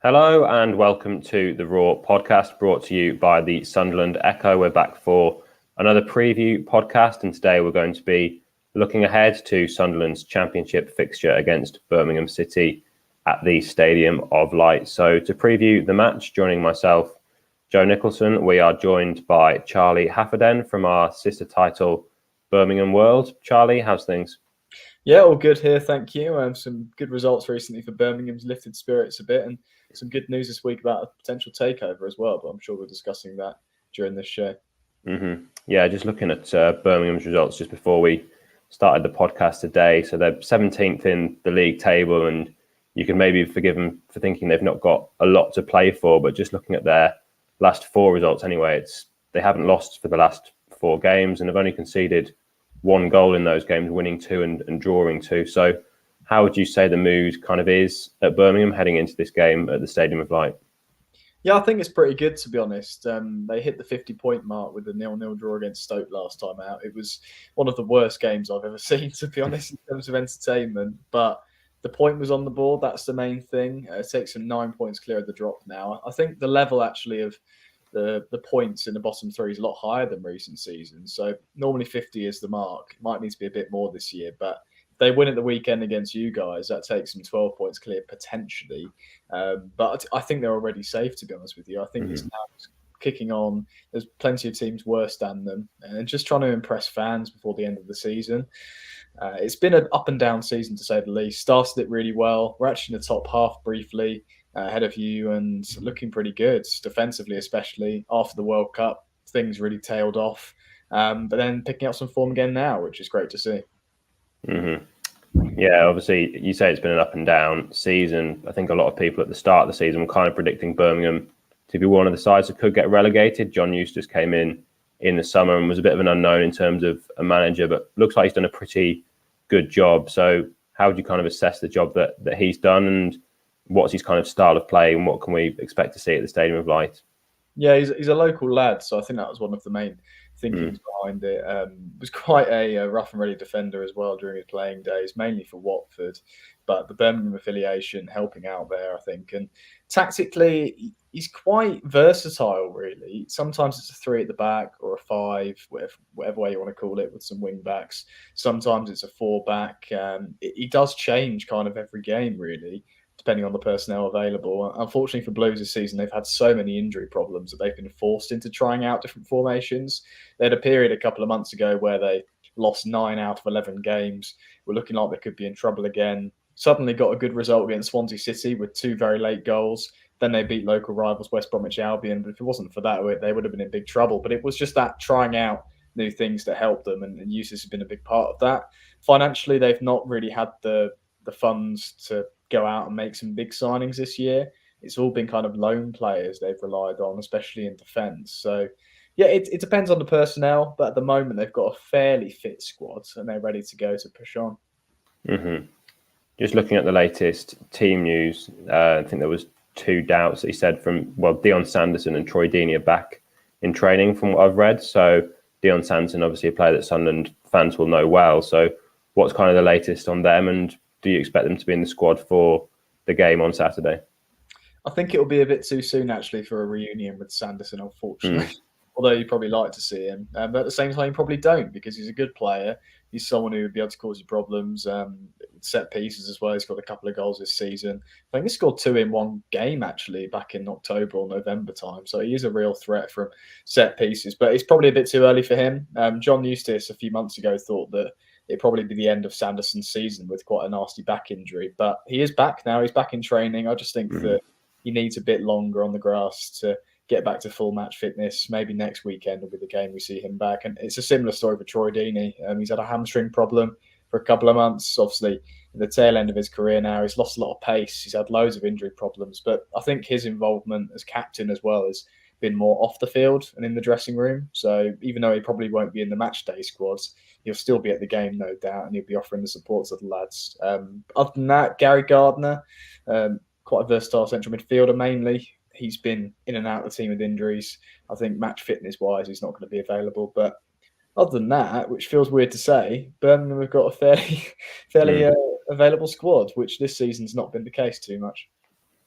Hello and welcome to the Raw podcast brought to you by the Sunderland Echo. We're back for another preview podcast, and today we're going to be looking ahead to Sunderland's championship fixture against Birmingham City at the Stadium of Light. So to preview the match, joining myself, Joe Nicholson, we are joined by Charlie Haffenden from our sister title, Birmingham World. Charlie, how's things? Yeah, all good here, thank you. Some good results recently for Birmingham's lifted spirits a bit, and some good news this week about a potential takeover as well, but I'm sure we're discussing that during this show. Yeah, just looking at Birmingham's results just before we started the podcast today. So they're 17th in the league table, and you can maybe forgive them for thinking they've not got a lot to play for, but just looking at their last four results anyway, they haven't lost for the last four games and have only conceded one goal in those games, winning two and drawing two. So how would you say the mood kind of is at Birmingham heading into this game at the Stadium of Light? Yeah, I think it's pretty good, to be honest. They hit the 50-point mark with the 0-0 draw against Stoke last time out. It was one of the worst games I've ever seen, to be honest, in terms of entertainment. But the point was on the board. That's the main thing. It takes them 9 points clear of the drop now. I think the level actually of the points in the bottom three is a lot higher than recent seasons. So normally 50 is the mark. It might need to be a bit more this year, but if they win at the weekend against you guys, that takes them 12 points clear potentially. But I think they're already safe, to be honest with you. I think it's now kicking on. There's plenty of teams worse than them, and just trying to impress fans before the end of the season. It's been an up and down season, to say the least. Started it really well. We're actually in the top half briefly, ahead of you, and looking pretty good defensively, especially after the World Cup. Things really tailed off, but then picking up some form again now, which is great to see. Yeah, obviously, you say it's been an up and down season. I think a lot of people at the start of the season were kind of predicting Birmingham to be one of the sides that could get relegated. John Eustace came in the summer and was a bit of an unknown in terms of a manager, but looks like he's done a pretty good job. So how would you kind of assess the job that he's done, and what's his kind of style of play, and what can we expect to see at the Stadium of Light? Yeah, he's a local lad, so I think that was one of the main thinkings behind it. Was quite a rough and ready defender as well during his playing days, mainly for Watford, but the Birmingham affiliation helping out there, I think. And tactically, he's quite versatile, really. Sometimes it's a 3 at the back or a 5, whatever way you want to call it, with some wing backs. Sometimes it's a 4 back. He does change kind of every game, really, depending on the personnel available. Unfortunately for Blues this season, they've had so many injury problems that they've been forced into trying out different formations. They had a period a couple of months ago where they lost 9 out of 11 games. We're looking like they could be in trouble again. Suddenly got a good result against Swansea City with 2 very late goals. Then they beat local rivals West Bromwich Albion. But if it wasn't for that, they would have been in big trouble. But it was just that trying out new things that helped them, and Eustace has been a big part of that. Financially, they've not really had the funds to go out and make some big signings this year. It's all been kind of loan players they've relied on, especially in defence. So, yeah, it depends on the personnel, but at the moment they've got a fairly fit squad and they're ready to go to push on. Just looking at the latest team news, I think there was 2 doubts that he said from, Dion Sanderson and Troy Deeney are back in training from what I've read. So Dion Sanderson, obviously a player that Sunderland fans will know well. So what's kind of the latest on them, and do you expect them to be in the squad for the game on Saturday? I think it'll be a bit too soon, actually, for a reunion with Sanderson, unfortunately. Although you'd probably like to see him. But at the same time, you probably don't, because he's a good player. He's someone who would be able to cause you problems. Set pieces as well. He's got a couple of goals this season. I think he scored 2 in one game, actually, back in October or November time. So he is a real threat from set pieces. But it's probably a bit too early for him. John Eustace, a few months ago, thought that it'd probably be the end of Sanderson's season with quite a nasty back injury. But he is back now. He's back in training. I just think that he needs a bit longer on the grass to get back to full match fitness. Maybe next weekend will be the game we see him back. And it's a similar story for Troy Deeney. He's had a hamstring problem for a couple of months. Obviously, at the tail end of his career now, he's lost a lot of pace. He's had loads of injury problems. But I think his involvement as captain as well has been more off the field and in the dressing room. So even though he probably won't be in the match day squads, he'll still be at the game, no doubt, and he'll be offering the support to the lads. Other than that, Gary Gardner, quite a versatile central midfielder mainly. He's been in and out of the team with injuries. I think match fitness-wise, he's not going to be available. But other than that, which feels weird to say, Birmingham have got a fairly available squad, which this season's not been the case too much.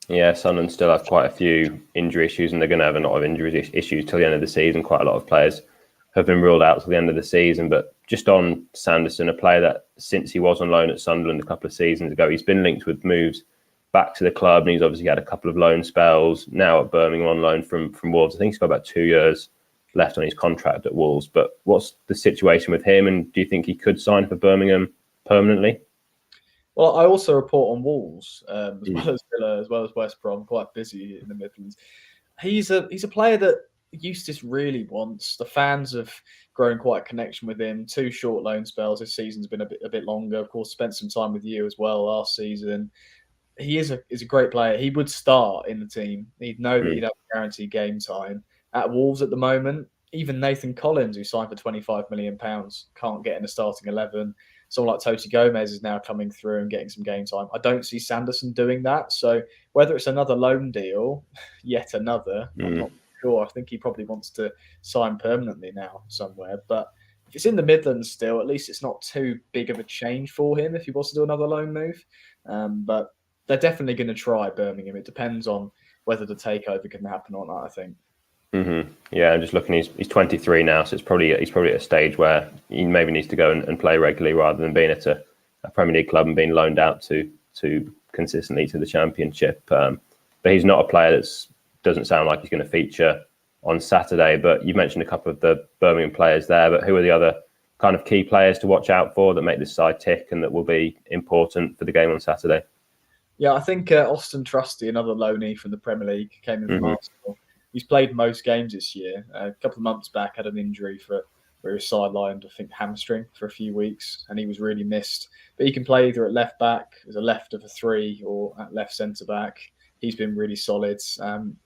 Yeah, Sunderland still have quite a few injury issues, and they're going to have a lot of injury issues till the end of the season. Quite a lot of players have been ruled out till the end of the season. But just on Sanderson, a player that since he was on loan at Sunderland a couple of seasons ago, he's been linked with moves back to the club, and he's obviously had a couple of loan spells. Now at Birmingham on loan from Wolves. I think he's got about 2 years left on his contract at Wolves. But what's the situation with him, and do you think he could sign for Birmingham permanently? Well, I also report on Wolves as well as Villa, as well as West Brom. Quite busy in the Midlands. He's a player that Eustace really wants. The fans have grown quite a connection with him. 2 short loan spells. This season's been a bit longer. Of course, spent some time with you as well last season. He is a great player. He would start in the team. He'd know that he'd have guaranteed game time. At Wolves at the moment, even Nathan Collins, who signed for £25 million, can't get in the starting 11. Someone like Totti Gomez is now coming through and getting some game time. I don't see Sanderson doing that. So whether it's another loan deal, yet another, I'm not sure. I think he probably wants to sign permanently now somewhere. But if it's in the Midlands still, at least it's not too big of a change for him if he wants to do another loan move. But they're definitely going to try Birmingham. It depends on whether the takeover can happen or not, I think. Yeah, I'm just looking. He's 23 now, so he's probably at a stage where he maybe needs to go and play regularly rather than being at a Premier League club and being loaned out to consistently to the Championship. But he's not a player that doesn't sound like he's going to feature on Saturday. But you mentioned a couple of the Birmingham players there, but who are the other kind of key players to watch out for that make this side tick and that will be important for the game on Saturday? Yeah, I think Austin Trusty, another loanee from the Premier League, came in from Arsenal. He's played most games this year. A couple of months back, had an injury where he was sidelined, I think hamstring, for a few weeks, and he was really missed. But he can play either at left back, as a left of a 3, or at left centre back. He's been really solid.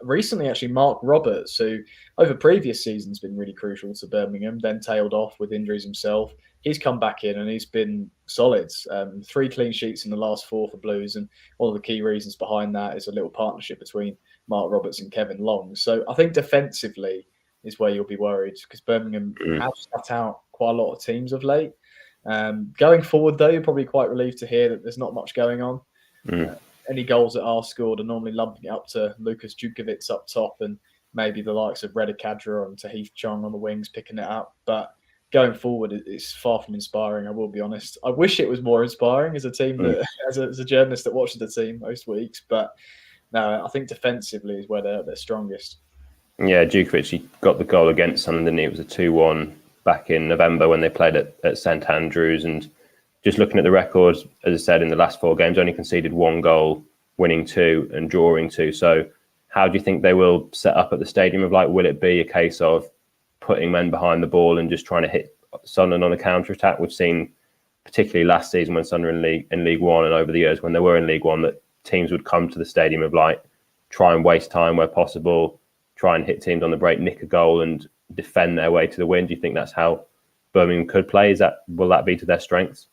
Recently, actually, Mark Roberts, who over previous seasons been really crucial to Birmingham, then tailed off with injuries himself. He's come back in and he's been solid. 3 clean sheets in the last 4 for Blues, and one of the key reasons behind that is a little partnership between Mark Roberts and Kevin Long. So I think defensively is where you'll be worried, because Birmingham have shut out quite a lot of teams of late. Going forward, though, you're probably quite relieved to hear that there's not much going on. Any goals that are scored are normally lumping it up to Lukas Djukovic up top, and maybe the likes of Reda Kadra and Tahith Chong on the wings picking it up. But going forward, it's far from inspiring, I will be honest. I wish it was more inspiring as a team, that, as a journalist that watches the team most weeks. But no, I think defensively is where they're strongest. Yeah, Djukovic, he got the goal against Sunderland. It was a 2-1 back in November when they played at St Andrews. And just looking at the records, as I said, in the last 4 games, only conceded 1 goal, winning 2 and drawing 2. So how do you think they will set up at the Stadium of Light? Will it be a case of putting men behind the ball and just trying to hit Sunderland on a counter-attack? We've seen, particularly last season when Sunderland in League One and over the years when they were in League One, that teams would come to the Stadium of Light, try and waste time where possible, try and hit teams on the break, nick a goal and defend their way to the win. Do you think that's how Birmingham could play? Will that be to their strengths?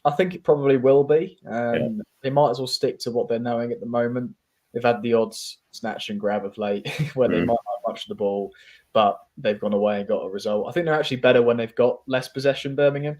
I think it probably will be. They might as well stick to what they're knowing at the moment. They've had the odds snatch and grab of late where they might not have much of the ball, but they've gone away and got a result. I think they're actually better when they've got less possession, Birmingham.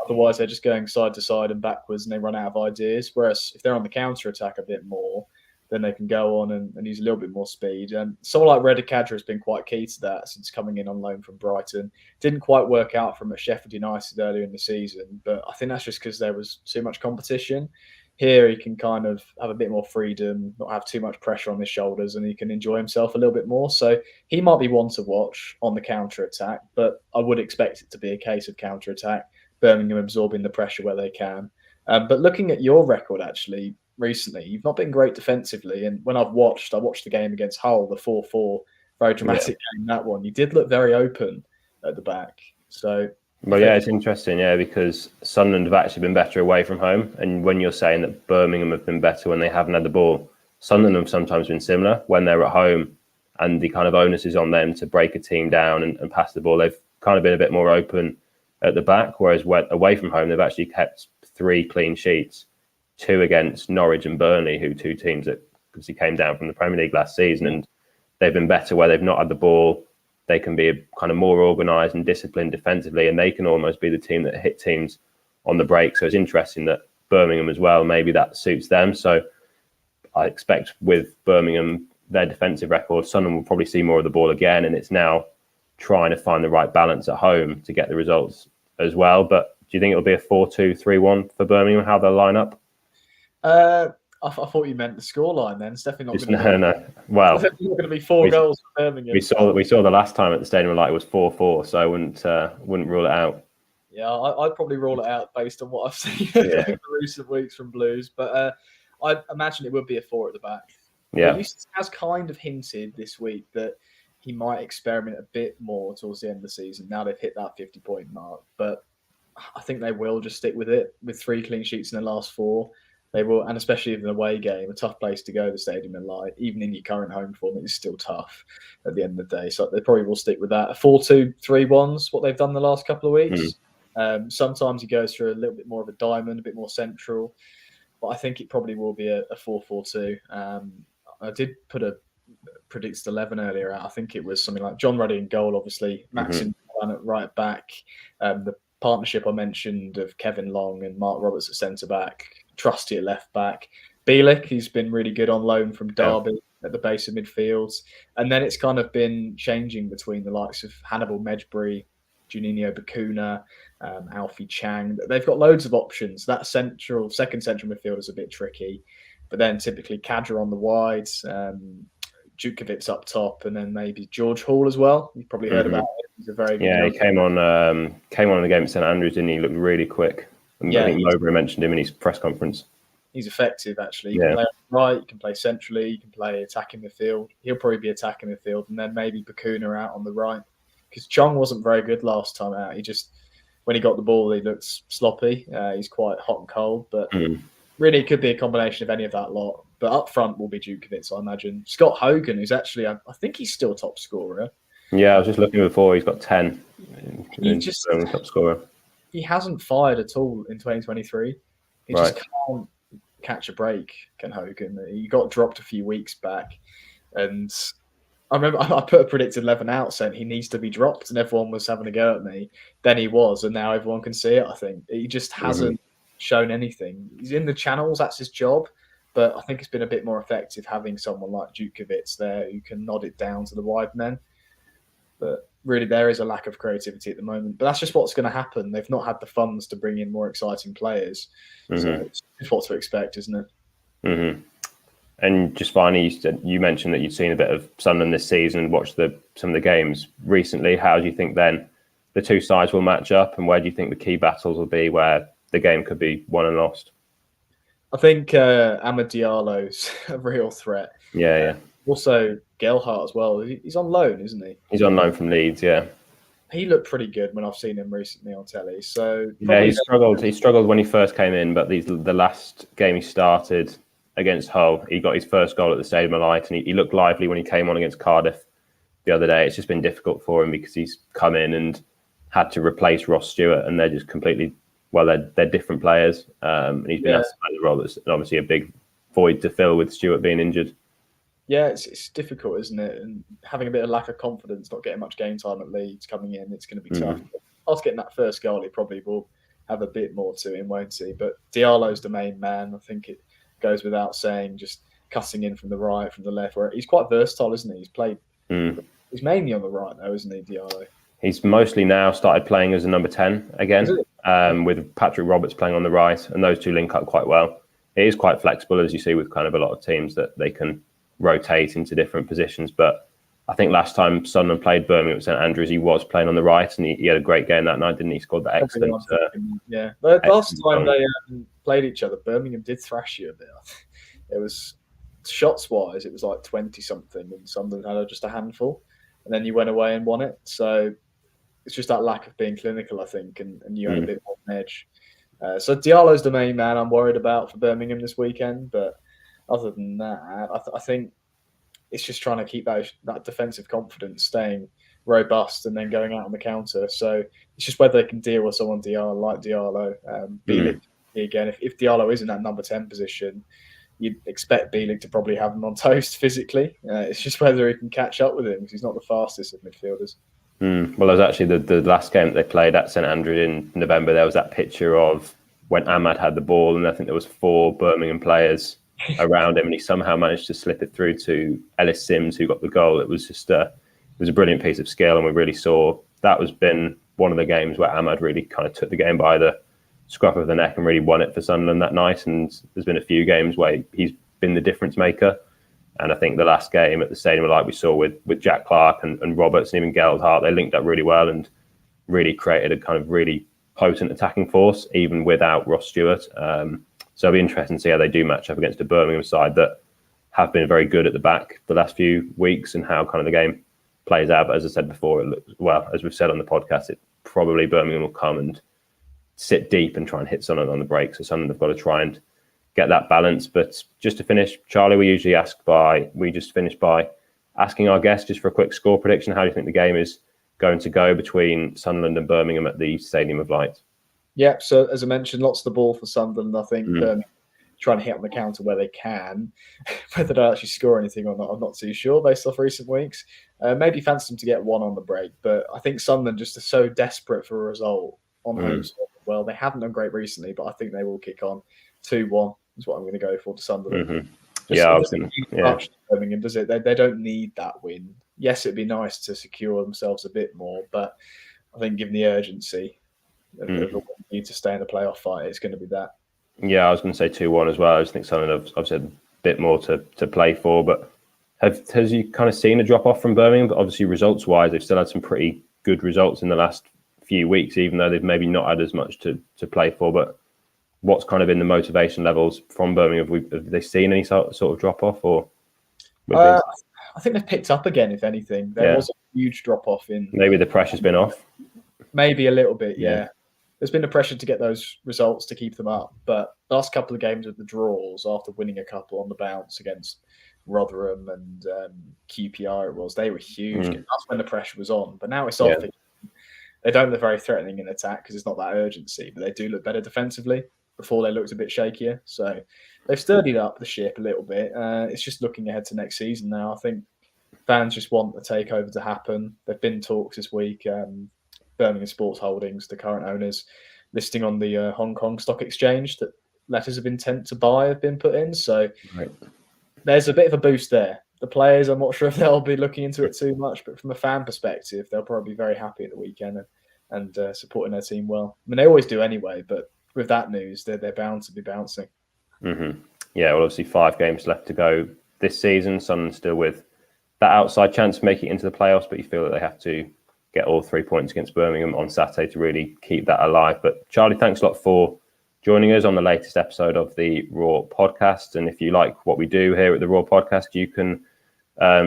Otherwise, they're just going side to side and backwards and they run out of ideas. Whereas if they're on the counter-attack a bit more, then they can go on and use a little bit more speed. And someone like Reda Kadra has been quite key to that since coming in on loan from Brighton. Didn't quite work out from at Sheffield United earlier in the season, but I think that's just because there was too much competition. Here he can kind of have a bit more freedom, not have too much pressure on his shoulders, and he can enjoy himself a little bit more. So he might be one to watch on the counter-attack, but I would expect it to be a case of counter-attack, Birmingham absorbing the pressure where they can. But looking at your record, actually, recently, you've not been great defensively. And when I watched the game against Hull, the 4-4, very dramatic game, that one. You did look very open at the back. So... Well, yeah, it's interesting, because Sunderland have actually been better away from home. And when you're saying that Birmingham have been better when they haven't had the ball, Sunderland have sometimes been similar when they're at home and the kind of onus is on them to break a team down and pass the ball. They've kind of been a bit more open at the back, whereas away from home, they've actually kept 3 clean sheets, 2 against Norwich and Burnley, who 2 teams that obviously came down from the Premier League last season. And they've been better where they've not had the ball. They can be kind of more organised and disciplined defensively, and they can almost be the team that hit teams on the break. So it's interesting that Birmingham as well, maybe that suits them. So I expect with Birmingham, their defensive record, Sunderland will probably see more of the ball again, and it's now trying to find the right balance at home to get the results as well. But do you think it'll be a 4-2-3-1 for Birmingham, how they'll line up? I thought you meant the scoreline then. It's definitely not going to be. No. Well, it's definitely not going to be 4 goals for Birmingham. We saw the last time at the Stadium of Light it was 4-4, so I wouldn't rule it out. Yeah, I'd probably rule it out based on what I've seen over the recent weeks from Blues. But I imagine it would be a 4 at the back. Yeah. He has kind of hinted this week that he might experiment a bit more towards the end of the season. Now they've hit that 50-point mark. But I think they will just stick with it. With 3 clean sheets in the last 4, they will, and especially in an away game, a tough place to go, the Stadium of Light. Even in your current home form, it's still tough at the end of the day. So they probably will stick with that. A 4-2-3-1's what they've done the last couple of weeks. Sometimes he goes through a little bit more of a diamond, a bit more central. But I think it probably will be a 4-4-2. I did put a predicted 11 earlier out. I think it was something like John Ruddy in goal, obviously. Maxim at right back. The partnership I mentioned of Kevin Long and Mark Roberts at centre back. Trusty at left back. Bielik, he's been really good on loan from Derby at the base of midfield. And then it's kind of been changing between the likes of Hannibal Medjbury, Juninho Bakuna, Alfie Chang. They've got loads of options. That second central midfield is a bit tricky. But then typically Kadra on the wides, Djukovic up top, and then maybe George Hall as well. You've probably heard about him. He's a very good he came on in the game at St Andrews, didn't he? He looked really quick. I think Mowbray mentioned him in his press conference. He's effective, actually. You can play right, you can play centrally, you can play attacking midfield. He'll probably be attacking midfield, and then maybe Bakuna out on the right. Because Chong wasn't very good last time out. When he got the ball, he looked sloppy. He's quite hot and cold, but really it could be a combination of any of that lot. But up front will be Djukovic, I imagine. Scott Hogan, who's actually, I think he's still top scorer. Yeah, I was just looking before. He's got 10. He's top scorer. He hasn't fired at all in 2023. He just can't catch a break, Ken Hogan. He got dropped a few weeks back. And I remember I put a predicted 11 out saying he needs to be dropped, and everyone was having a go at me. Then he was, and now everyone can see it, I think. He just hasn't shown anything. He's in the channels, that's his job. But I think it's been a bit more effective having someone like Djukovic there who can nod it down to the wide men. But really, there is a lack of creativity at the moment. But that's just what's going to happen. They've not had the funds to bring in more exciting players. So it's what to expect, isn't it? And just finally, you mentioned that you'd seen a bit of Sunderland this season and watched some of the games recently. How do you think then the two sides will match up, and where do you think the key battles will be where the game could be won and lost? I think Amad Diallo's a real threat. Yeah. Also, Gelhardt as well. He's on loan, isn't he? He's on loan from Leeds, yeah. He looked pretty good when I've seen him recently on telly. So he struggled. He struggled when he first came in, but the last game he started against Hull, he got his first goal at the Stadium of Light, and he looked lively when he came on against Cardiff the other day. It's just been difficult for him because he's come in and had to replace Ross Stewart, and they're just completely they're different players. And he's been asked to play the role that's obviously a big void to fill with Stewart being injured. Yeah, it's difficult, isn't it? And having a bit of lack of confidence, not getting much game time at Leeds coming in, it's going to be tough. After getting that first goal, he probably will have a bit more to him, won't he? But Diallo's the main man. I think it goes without saying, just cutting in from the right, from the left, where he's quite versatile, isn't he? He's played. He's mainly on the right, though, isn't he, Diallo? He's mostly now started playing as a number 10 again, with Patrick Roberts playing on the right, and those two link up quite well. It is quite flexible, as you see with kind of a lot of teams, that they can rotate into different positions. But I think last time Sunderland played Birmingham at St Andrews, he was playing on the right, and he had a great game that night, didn't he? He scored that excellent. But last time they played each other, Birmingham did thrash you a bit. It was shots wise, it was like 20 something, and Sunderland had just a handful, and then you went away and won it. So it's just that lack of being clinical, I think, and you had a bit more of an edge. So Diallo's the main man I'm worried about for Birmingham this weekend, but other than that, I think it's just trying to keep that defensive confidence, staying robust, and then going out on the counter. So it's just whether they can deal with someone like Diallo. Bielik, again, if Diallo is in that number 10 position, you'd expect Bielik to probably have him on toast physically. It's just whether he can catch up with him, because he's not the fastest of midfielders. Well, there was actually the last game that they played at St Andrews in November. There was that picture of when Ahmad had the ball, and I think there was 4 Birmingham players around him, and he somehow managed to slip it through to Ellis Sims, who got the goal. It was just it was a brilliant piece of skill, and we really saw that was been one of the games where Ahmad really kind of took the game by the scruff of the neck and really won it for Sunderland that night. And there's been a few games where he's been the difference maker. And I think the last game at the Stadium of Light we saw with Jack Clark and Roberts and even Gerald, they linked up really well and really created a kind of really potent attacking force, even without Ross Stewart. So it'll be interesting to see how they do match up against a Birmingham side that have been very good at the back the last few weeks and how kind of the game plays out. But as I said before, it looks, well, as we've said on the podcast, it probably Birmingham will come and sit deep and try and hit Sunderland on the break. So Sunderland have got to try and get that balance. But just to finish, Charlie, we just finish by asking our guests just for a quick score prediction. How do you think the game is going to go between Sunderland and Birmingham at the Stadium of Light? Yeah, so as I mentioned, lots of the ball for Sunderland. I think Birmingham trying to hit on the counter where they can. Whether they'll actually score anything or not, I'm not too sure based off recent weeks. Maybe fancy them to get one on the break, but I think Sunderland just are so desperate for a result on home soil. Well, they haven't done great recently, but I think they will kick on. 2-1 is what I'm going to go for to Sunderland. Birmingham, does it? They don't need that win. Yes, it'd be nice to secure themselves a bit more, but I think given the urgency of the need to stay in the playoff fight, it's going to be that. Yeah, I was going to say 2-1 as well. I just think Sunderland have said a bit more to play for, but has you kind of seen a drop off from Birmingham? But obviously, results wise, they've still had some pretty good results in the last few weeks, even though they've maybe not had as much to play for. But what's kind of been the motivation levels from Birmingham? Have they seen any sort of drop off, or? I think they've picked up again. If anything, there was a huge drop off in. Maybe the pressure's been off. Maybe a little bit, yeah. There's been a pressure to get those results to keep them up, but the last couple of games with the draws, after winning a couple on the bounce against Rotherham and QPR, they were huge. That's when the pressure was on, but now it's off. They don't look very threatening in attack because it's not that urgency, but they do look better defensively. Before they looked a bit shakier, so they've sturdied up the ship a little bit. It's just looking ahead to next season now. I think fans just want the takeover to happen. There've been talks this week. Birmingham Sports Holdings, the current owners, listing on the Hong Kong Stock Exchange that letters of intent to buy have been put in. So there's a bit of a boost there. The players, I'm not sure if they'll be looking into it too much, but from a fan perspective, they'll probably be very happy at the weekend and supporting their team well. I mean, they always do anyway, but with that news, they're bound to be bouncing. Yeah, well, obviously 5 games left to go this season. Sunderland still with that outside chance of making it into the playoffs, but you feel that they have to get all 3 points against Birmingham on Saturday to really keep that alive. But Charlie, thanks a lot for joining us on the latest episode of the Raw Podcast. And if you like what we do here at the Raw Podcast, you can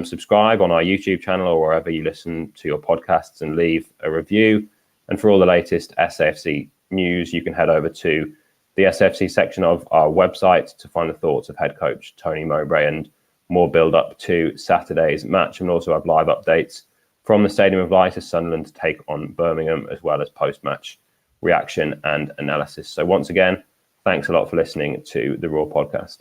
subscribe on our YouTube channel or wherever you listen to your podcasts and leave a review. And for all the latest SAFC news, you can head over to the SFC section of our website to find the thoughts of head coach Tony Mowbray and more build up to Saturday's match, and also have live updates from the Stadium of Light as Sunderland take on Birmingham, as well as post-match reaction and analysis. So once again, thanks a lot for listening to the Raw Podcast.